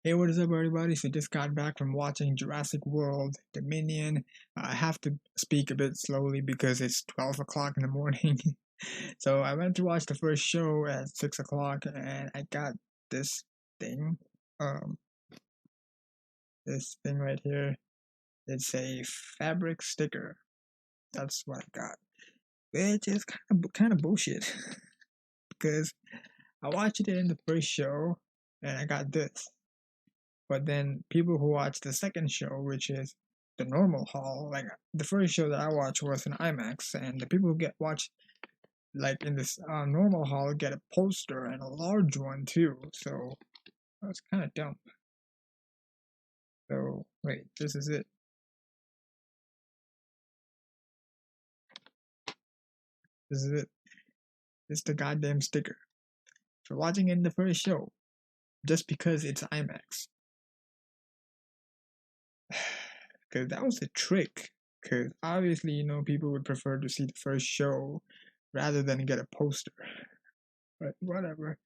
Hey, what is up, everybody? So, just got back from watching Jurassic World Dominion. I have to speak a bit slowly because it's 12 o'clock in the morning. So, I went to watch the first show at 6 o'clock and I got this thing. Um, this thing right here. It's a fabric sticker. That's what I got. Which is kind of bullshit because I watched it in the first show and I got this. But then people who watch the second show, which is the normal hall, like the first show that I watched was in IMAX, and the people who get watch like in this normal hall get a poster and a large one too. So that's kind of dumb. So wait, this is it. This is it. It's the goddamn sticker for watching in the first show, just because it's IMAX. Because that was a trick. Because obviously, people would prefer to see the first show rather than get a poster. But whatever.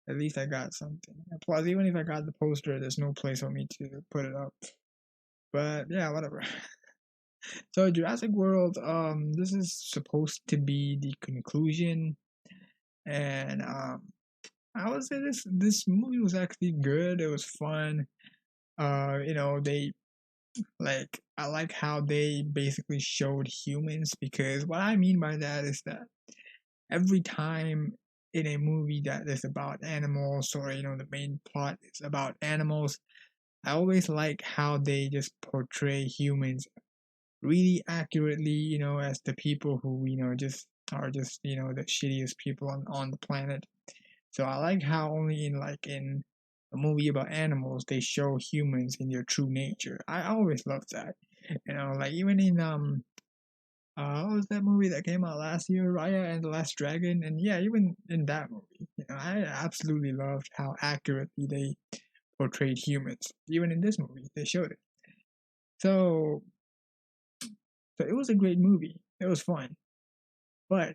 At least I got something. Plus, even if I got the poster, there's no place for me to put it up. But yeah, whatever. So Jurassic World, this is supposed to be the conclusion, and I would say this movie was actually good. It was fun. They I like how they basically showed humans, because what I mean by that is that every time in a movie that is about animals, or the main plot is about animals, I always like how they just portray humans really accurately, as the people who just are just the shittiest people on the planet. So I like how only in a movie about animals they show humans in their true nature. I always love that. Like even in what was that movie that came out last year, Raya and the Last Dragon? And yeah, even in that movie, I absolutely loved how accurately they portrayed humans. Even in this movie, they showed it. So, so it was a great movie. It was fun, but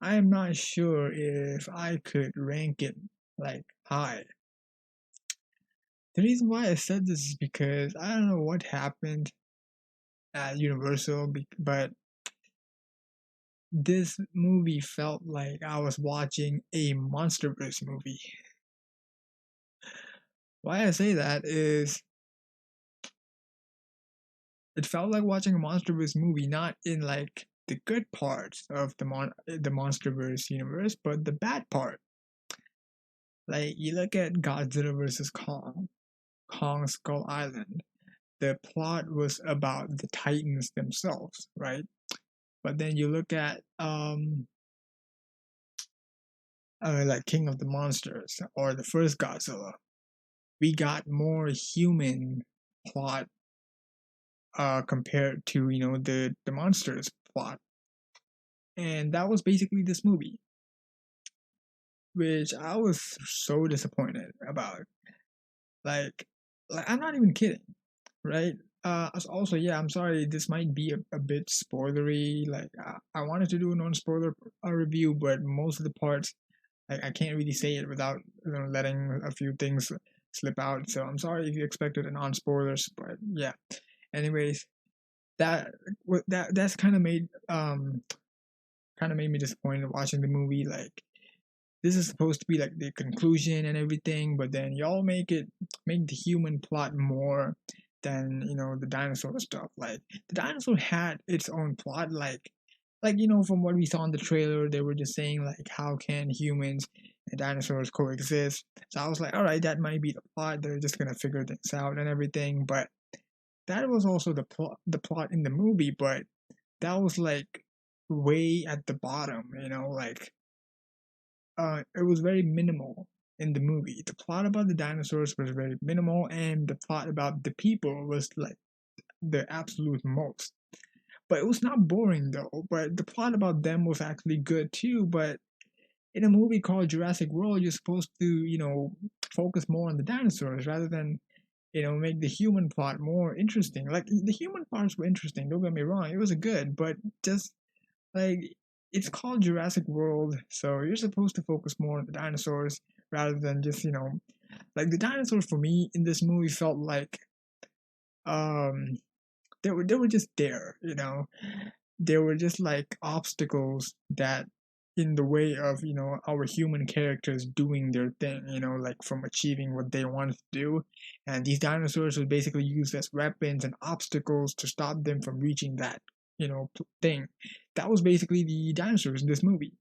I am not sure if I could rank it like high. The reason why I said this is because I don't know what happened at Universal, but this movie felt like I was watching a MonsterVerse movie. Why I say that is it felt like watching a MonsterVerse movie, not in like the good parts of the MonsterVerse universe, but the bad part. Like you look at Godzilla versus Kong Skull Island. The plot was about the Titans themselves, right? But then you look at like King of the Monsters or the first Godzilla. We got more human plot compared to the monsters plot, and that was basically this movie, which I was so disappointed about. Like, I'm not even kidding, right? Also, yeah, I'm sorry, this might be a bit spoilery. Like, I wanted to do a non-spoiler review, but most of the parts, like, I can't really say it without letting a few things slip out. So I'm sorry if you expected a non-spoilers, but yeah. Anyways, that's kind of made me disappointed watching the movie. Like, this is supposed to be like the conclusion and everything, but then y'all make the human plot more than the dinosaur stuff. Like the dinosaur had its own plot, like from what we saw in the trailer, they were just saying like how can humans and dinosaurs coexist. So I was like, all right, that might be the plot. They're just gonna figure things out and everything. But that was also the plot in the movie, but that was like way at the bottom, like it was very minimal in the movie. The plot about the dinosaurs was very minimal, and the plot about the people was like the absolute most. But it was not boring though. But the plot about them was actually good too. But in a movie called Jurassic World, you're supposed to, focus more on the dinosaurs rather than, make the human plot more interesting. Like the human parts were interesting. Don't get me wrong; it was good, but just like it's called Jurassic World, so you're supposed to focus more on the dinosaurs rather than just Like the dinosaurs for me in this movie felt like um they were just there, you know. They were just like obstacles that in the way of, you know, our human characters doing their thing, you know, like from achieving what they wanted to do. And these dinosaurs were basically used as weapons and obstacles to stop them from reaching that, you know, thing. That was basically the dinosaurs in this movie.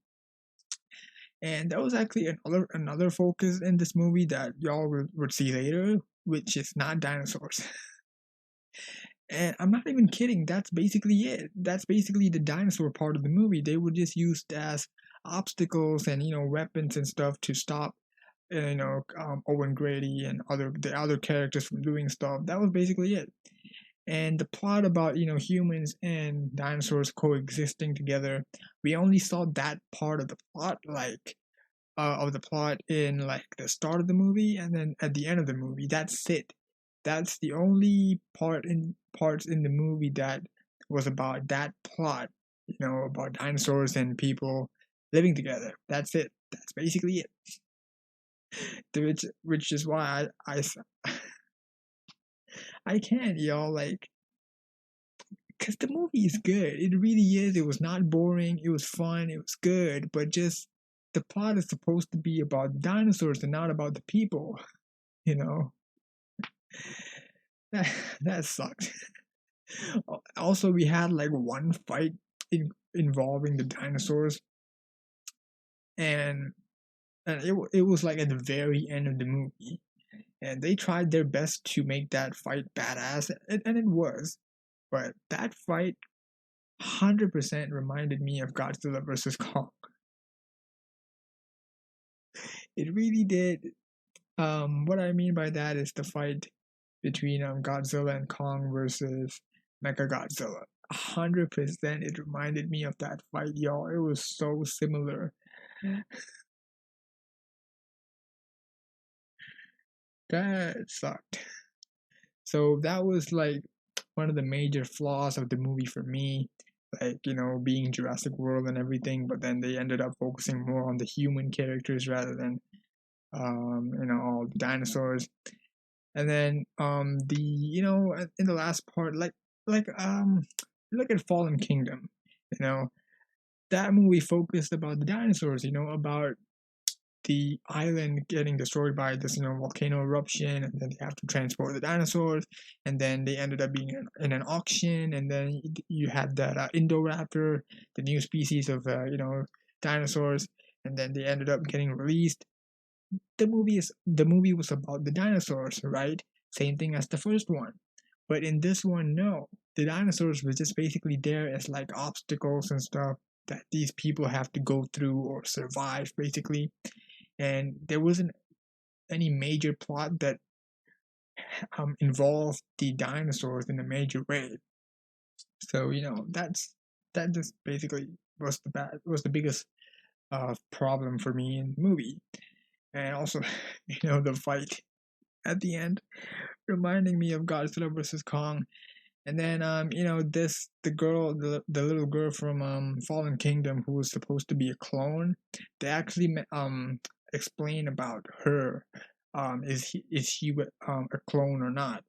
And that was actually another focus in this movie that y'all would see later, which is not dinosaurs. And I'm not even kidding. That's basically it. That's basically the dinosaur part of the movie. They were just used as obstacles and, you know, weapons and stuff to stop, Owen Grady and the other characters from doing stuff. That was basically it. And the plot about, you know, humans and dinosaurs coexisting together, we only saw that part of the plot, like of the plot in like the start of the movie, and then at the end of the movie. That's it. That's the only parts in the movie that was about that plot. You know, about dinosaurs and people living together. That's it. That's basically it. Which is why I can't, y'all, like, because the movie is good. It really is. It was not boring. It was fun. It was good. But just the plot is supposed to be about dinosaurs and not about the people. You know, that that sucked. Also, we had like one fight involving the dinosaurs, and it was like at the very end of the movie, and they tried their best to make that fight badass, and it was. But that fight 100% reminded me of Godzilla versus Kong. It really did. What I mean by that is the fight between Godzilla and Kong versus Mechagodzilla. 100% it reminded me of that fight, y'all. It was so similar. That sucked. So that was like one of the major flaws of the movie for me. Like, you know, being Jurassic World and everything, but then they ended up focusing more on the human characters rather than all the dinosaurs. And then in the last part, look at Fallen Kingdom. You know, that movie focused about the dinosaurs, you know, about the island getting destroyed by this, you know, volcano eruption, and then they have to transport the dinosaurs, and then they ended up being in an auction, and then you had that Indoraptor, the new species of dinosaurs, and then they ended up getting released. The movie was about the dinosaurs, right? Same thing as the first one. But in this one, no. The dinosaurs were just basically there as like obstacles and stuff that these people have to go through or survive, basically. And there wasn't any major plot that involved the dinosaurs in a major way. So that just basically was the biggest problem for me in the movie. And also, the fight at the end, reminding me of Godzilla versus Kong. And then, the little girl from Fallen Kingdom, who was supposed to be a clone, they actually explain about her. Is she a clone or not?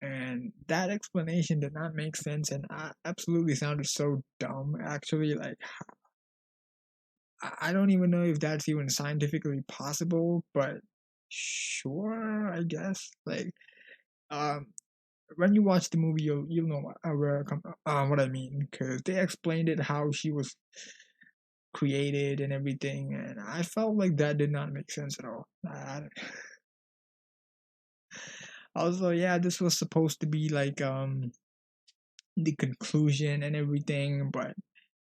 And that explanation did not make sense, and absolutely sounded so dumb. Actually, like I don't even know if that's even scientifically possible, but sure, I guess. Like, um, when you watch the movie, you'll know what I mean, because they explained it how she was created and everything, and I felt like that did not make sense at all. Also, yeah, this was supposed to be like the conclusion and everything, but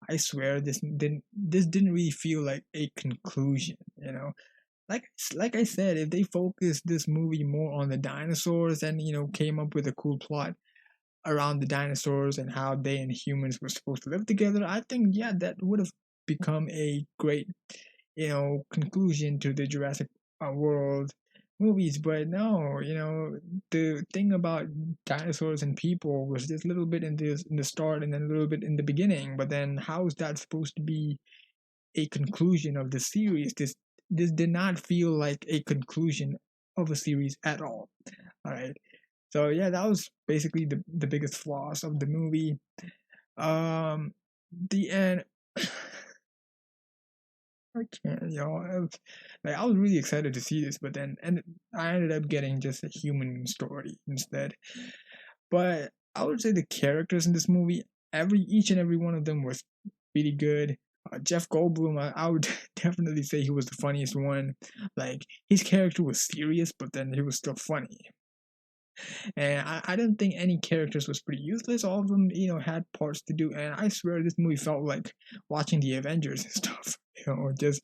I swear this didn't really feel like a conclusion, you know. Like I said, if they focused this movie more on the dinosaurs and came up with a cool plot around the dinosaurs and how they and humans were supposed to live together, I think yeah, that would have become a great conclusion to the Jurassic World movies. But no, the thing about dinosaurs and people was just a little bit in the start and then a little bit in the beginning. But then how is that supposed to be a conclusion of the series? This did not feel like a conclusion of a series at all. All right. So yeah, that was basically the biggest flaws of the movie. The end. I can't, y'all. I was really excited to see this, but then and I ended up getting just a human story instead. But I would say the characters in this movie, each and every one of them was really good. Jeff Goldblum, I would definitely say he was the funniest one. Like his character was serious, but then he was still funny. And I don't think any characters was pretty useless. All of them, had parts to do. And I swear this movie felt like watching the Avengers and stuff. Just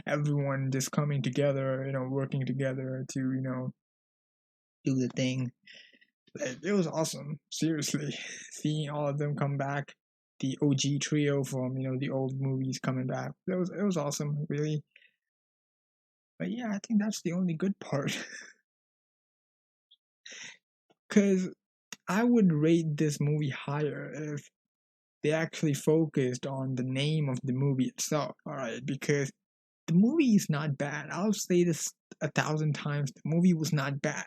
everyone just coming together, working together to, do the thing. Like, it was awesome. Seriously, seeing all of them come back, the OG trio from the old movies coming back. It was awesome, really. But yeah, I think that's the only good part. Cause I would rate this movie higher if they actually focused on the name of the movie itself. All right, because the movie is not bad. I'll say this 1,000 times. The movie was not bad.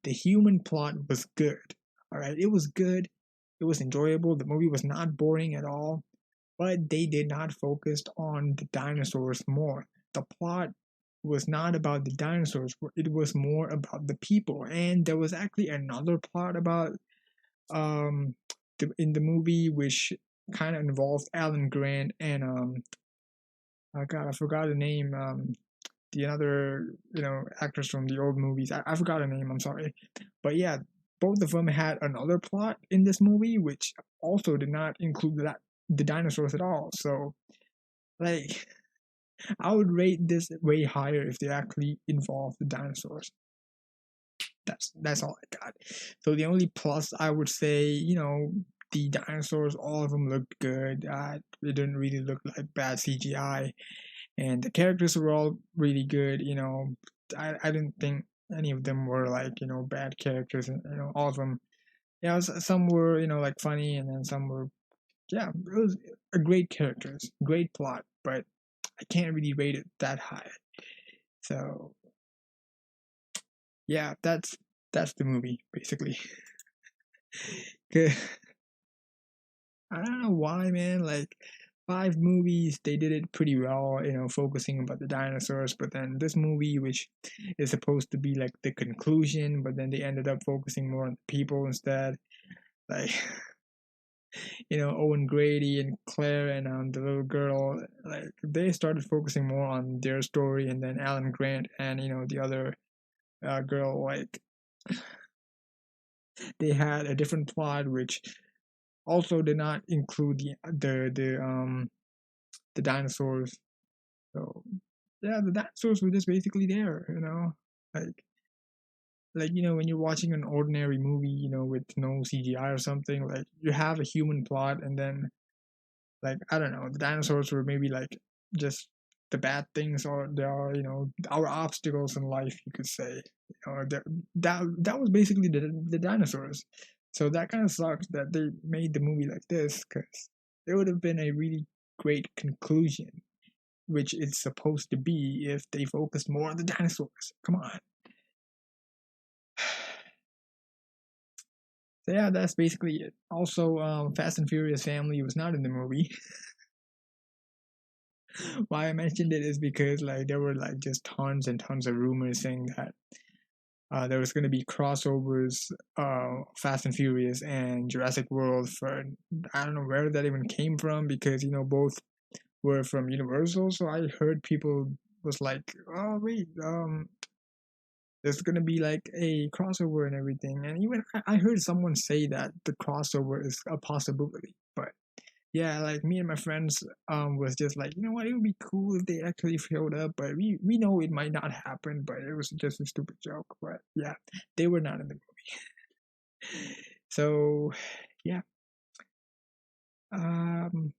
The human plot was good. All right, it was good. It was enjoyable. The movie was not boring at all. But they did not focus on the dinosaurs more. The plot was not about the dinosaurs. It was more about the people. And there was actually another plot about um in the movie which kind of involved Alan Grant and I forgot the name, the other actors from the old movies. I forgot the name, I'm sorry. But yeah, both of them had another plot in this movie which also did not include the dinosaurs at all. So like I would rate this way higher if they actually involved the dinosaurs. That's all I got. So the only plus I would say, the dinosaurs, all of them looked good. It didn't really look like bad CGI, and the characters were all really good. I didn't think any of them were like bad characters, and all of them. Yeah, some were like funny, and then some were it was a great characters, great plot, but I can't really rate it that high. So yeah, that's the movie basically. I don't know why, man. Like 5 movies, they did it pretty well, focusing about the dinosaurs. But then this movie, which is supposed to be like the conclusion, but then they ended up focusing more on people instead. Like, Owen Grady and Claire and the little girl, like they started focusing more on their story, and then Alan Grant and the other girl, like they had a different plot, which also did not include the dinosaurs. So yeah, the dinosaurs were just basically there, like when you're watching an ordinary movie, with no CGI or something, like you have a human plot, and then like I don't know, the dinosaurs were maybe like just the bad things, or they are our obstacles in life, you could say. That was basically the dinosaurs. So that kind of sucks that they made the movie like this, because it would have been a really great conclusion, which it's supposed to be if they focused more on the dinosaurs. Come on. So yeah, that's basically it. Also, Fast and Furious family was not in the movie. Why I mentioned it is because like there were like just tons and tons of rumors saying that there was going to be crossovers, Fast and Furious and Jurassic World. For I don't know where that even came from, because both were from Universal. So I heard people was like, oh wait, there's gonna be like a crossover and everything. And even I heard someone say that the crossover is a possibility. But yeah, like me and my friends was just like, you know what, it would be cool if they actually showed up, but we know it might not happen, but it was just a stupid joke. But yeah, they were not in the movie. So yeah. Um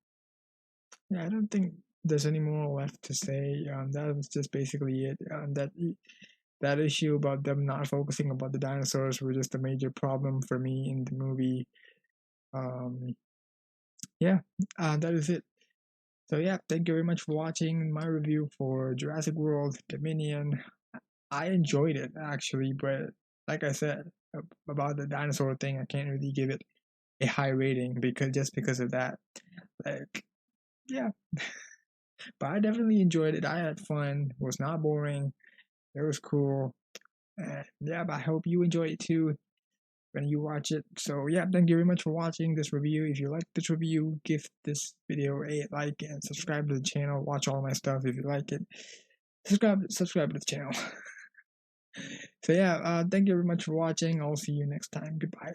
yeah, I don't think there's any more left to say. That was just basically it. That issue about them not focusing about the dinosaurs was just a major problem for me in the movie. Um, yeah, that is it. So yeah, thank you very much for watching my review for Jurassic World Dominion. I enjoyed it actually, but like I said about the dinosaur thing, I can't really give it a high rating because of that. Like, yeah, but I definitely enjoyed it. I had fun. It was not boring. It was cool. And yeah, but I hope you enjoy it too when you watch it. So yeah, thank you very much for watching this review. If you like this review, give this video a like and subscribe to the channel. Watch all my stuff if you like it. Subscribe to the channel. So yeah, thank you very much for watching. I'll see you next time. Goodbye.